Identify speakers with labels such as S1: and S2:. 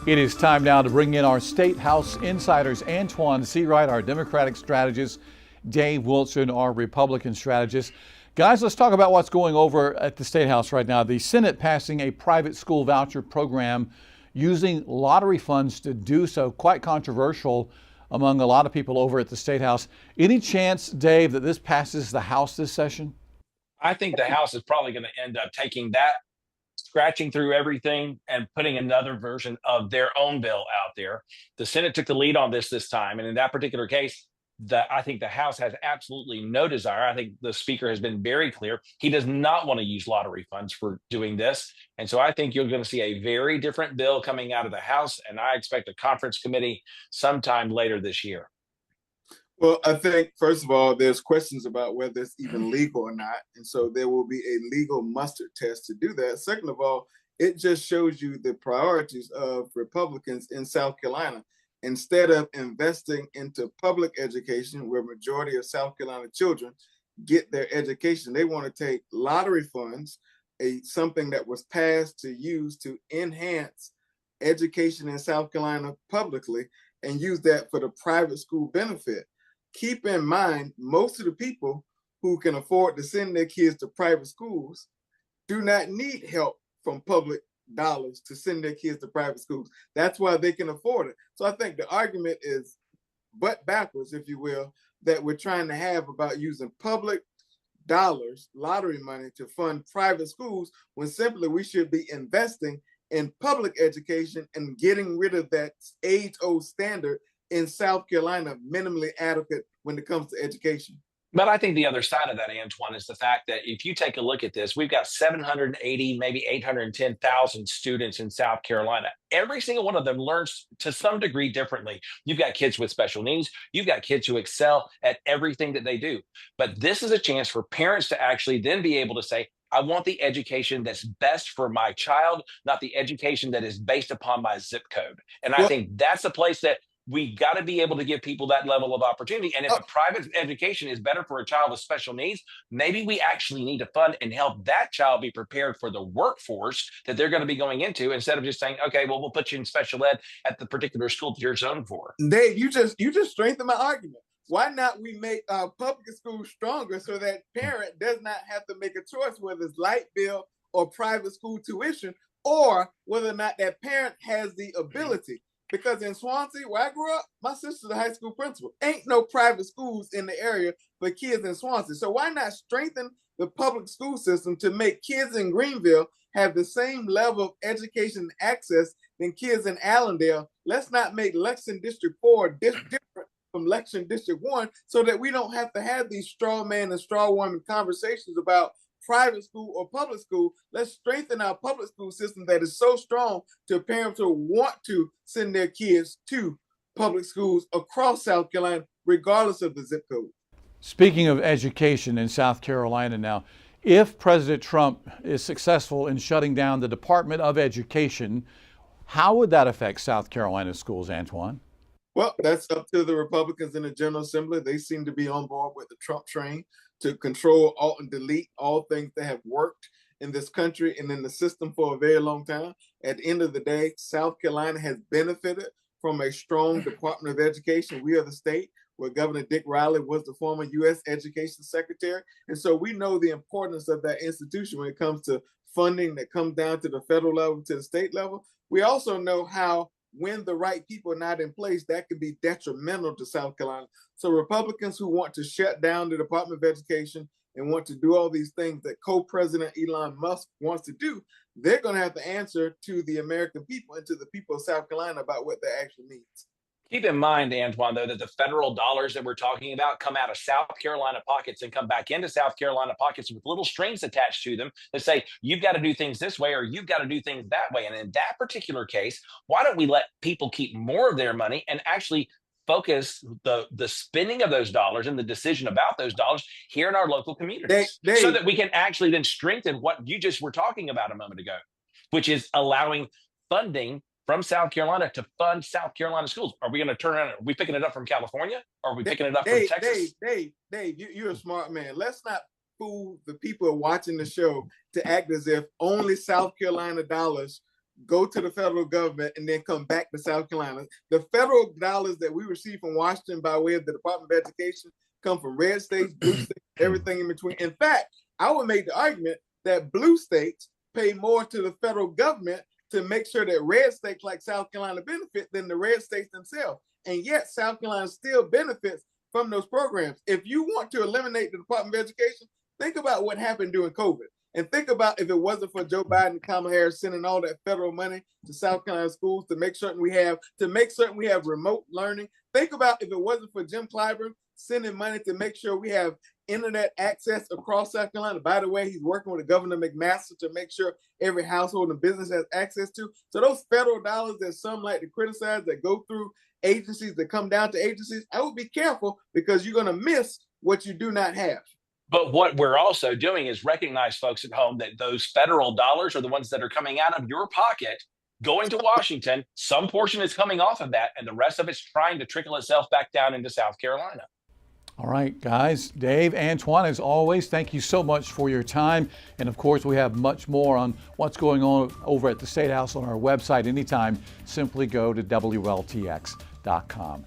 S1: It is time now to bring in our State House insiders, Antoine Seawright, our Democratic strategist, Dave Wilson, our Republican strategist. Guys, let's talk about what's going over at the State House right now. The Senate passing a private school voucher program using lottery funds to do so. Quite controversial among a lot of people over at the State House. Any chance, Dave, that this passes the House this session?
S2: I think the House is probably going to end up taking that, scratching through everything and putting another version of their own bill out there. The Senate took the lead on this time. And in that particular case, I think the House has absolutely no desire. I think the Speaker has been very clear. He does not want to use lottery funds for doing this. And so I think you're going to see a very different bill coming out of the House. And I expect a conference committee sometime later this year.
S3: Well, I think, first of all, there's questions about whether it's even legal or not. And so there will be a legal muster test to do that. Second of all, it just shows you the priorities of Republicans in South Carolina. Instead of investing into public education, where majority of South Carolina children get their education, they want to take lottery funds, something that was passed to use to enhance education in South Carolina publicly, and use that for the private school benefit. Keep in mind, most of the people who can afford to send their kids to private schools do not need help from public dollars to send their kids to private schools. That's why they can afford it. So I think the argument is butt backwards, if you will, that we're trying to have about using public dollars, lottery money, to fund private schools, when simply we should be investing in public education and getting rid of that age-old standard in South Carolina, minimally adequate when it comes to education.
S2: But I think the other side of that, Antoine, is the fact that if you take a look at this, we've got 780, maybe 810,000 students in South Carolina. Every single one of them learns to some degree differently. You've got kids with special needs. You've got kids who excel at everything that they do. But this is a chance for parents to actually then be able to say, I want the education that's best for my child, not the education that is based upon my zip code. And I think that's a place that we got to be able to give people that level of opportunity. And if a private education is better for a child with special needs, maybe we actually need to fund and help that child be prepared for the workforce that they're going to be going into, instead of just saying, okay, well, we'll put you in special ed at the particular school that you're zoned for.
S3: Dave, you just strengthened my argument. Why not we make public schools stronger so that parent does not have to make a choice whether it's light bill or private school tuition, or whether or not that parent has the ability. Because in Swansea, where I grew up, my sister's a high school principal. Ain't no private schools in the area for kids in Swansea. So why not strengthen the public school system to make kids in Greenville have the same level of education and access than kids in Allendale? Let's not make Lexington District 4 different from Lexington District 1, so that we don't have to have these straw man and straw woman conversations about private school or public school. Let's strengthen our public school system that is so strong to parents who want to send their kids to public schools across South Carolina, regardless of the zip code.
S1: Speaking of education in South Carolina now, if President Trump is successful in shutting down the Department of Education, how would that affect South Carolina schools, Antoine?
S3: Well, that's up to the Republicans in the General Assembly. They seem to be on board with the Trump train to control, alt, and delete all things that have worked in this country and in the system for a very long time. At the end of the day, South Carolina has benefited from a strong Department of Education. We are the state where Governor Dick Riley was the former U.S. Education Secretary. And so we know the importance of that institution when it comes to funding that comes down to the federal level, to the state level. We also know how, when the right people are not in place, that could be detrimental to South Carolina. So Republicans who want to shut down the Department of Education and want to do all these things that co-president Elon Musk wants to do, they're going to have to answer to the American people and to the people of South Carolina about what that actually means.
S2: Keep in mind, Antoine, though, that the federal dollars that we're talking about come out of South Carolina pockets and come back into South Carolina pockets with little strings attached to them that say, you've got to do things this way or you've got to do things that way. And in that particular case, why don't we let people keep more of their money and actually focus the spending of those dollars and the decision about those dollars here in our local communities, so that we can actually then strengthen what you just were talking about a moment ago, which is allowing funding from South Carolina to fund South Carolina schools. Are we going to turn around? Are we picking it up from California? Or are we picking it up from Texas?
S3: Dave, you're a smart man. Let's not fool the people watching the show to act as if only South Carolina dollars go to the federal government, and then come back to South Carolina. The federal dollars that we receive from Washington by way of the Department of Education come from red states, blue states, everything in between. In fact, I would make the argument that blue states pay more to the federal government to make sure that red states like South Carolina benefit than the red states themselves. And yet South Carolina still benefits from those programs. If you want to eliminate the Department of Education, think about what happened during COVID. And think about if it wasn't for Joe Biden and Kamala Harris sending all that federal money to South Carolina schools to make certain we have remote learning. Think about if it wasn't for Jim Clyburn sending money to make sure we have internet access across South Carolina. By the way, he's working with Governor McMaster to make sure every household and business has access to. So those federal dollars that some like to criticize that go through agencies that come down to agencies, I would be careful because you're going to miss what you do not have.
S2: But what we're also doing is recognize, folks at home, that those federal dollars are the ones that are coming out of your pocket, going to Washington. Some portion is coming off of that, and the rest of it's trying to trickle itself back down into South Carolina.
S1: All right, guys. Dave, Antoine, as always, thank you so much for your time. And of course, we have much more on what's going on over at the State House on our website anytime. Simply go to WLTX.com.